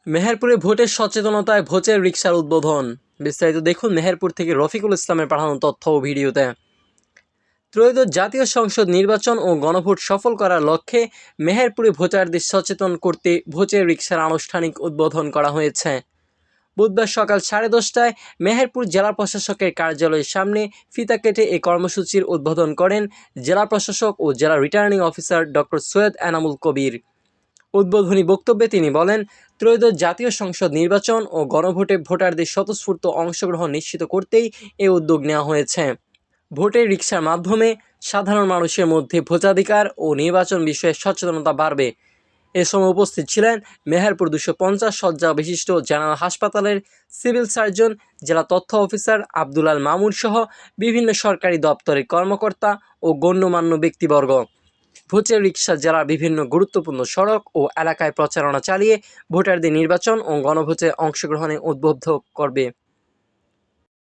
মেহেরপুরে ভোটের সচেতনতায় ভোচের রিকশার উদ্বোধন। বিস্তারিত দেখুন মেহেরপুর থেকে রফিকুল ইসলামের পাঠানো তথ্য ও ভিডিওতে। ত্রয়োদশ জাতীয় সংসদ নির্বাচন ও গণভোট সফল করার লক্ষ্যে মেহেরপুরে ভোটারদের সচেতন করতে ভোচের রিকশার আনুষ্ঠানিক উদ্বোধন করা হয়েছে। বুধবার সকাল 10:30টায় মেহেরপুর জেলা প্রশাসকের কার্যালয়ের সামনে ফিতা কেটে এই কর্মসূচির উদ্বোধন করেন জেলা প্রশাসক ও জেলা returning officer doctor Syed Enamul Kabir. উদ্বোধনী বক্তব্যে তিনি বলেন, ত্রয়োদশ জাতীয় সংসদ নির্বাচন ও গণভোটে ভোটারদের স্বতঃস্ফূর্ত অংশগ্রহণ নিশ্চিত করতেই এই উদ্যোগ নেওয়া হয়েছে। ভোটের রিকশার মাধ্যমে সাধারণ মানুষের মধ্যে ভোটাধিকার ও নির্বাচন বিষয়ে সচেতনতা বাড়বে। এ সময় উপস্থিত ছিলেন মেহেরপুর 250 শয্যা বিশিষ্ট জেনারেল হাসপাতালের সিভিল সার্জন, জেলা তথ্য অফিসার আব্দুল আল মামুন সহ বিভিন্ন সরকারি দপ্তরের কর্মকর্তা ও গণ্যমান্য ব্যক্তিবর্গ। ভোচের রিকশা জেলার বিভিন্ন গুরুত্বপূর্ণ সড়ক ও এলাকায় প্রচারণা চালিয়ে ভোটারদের নির্বাচন ও গণভোটে অংশগ্রহণে উদ্বুদ্ধ করবে।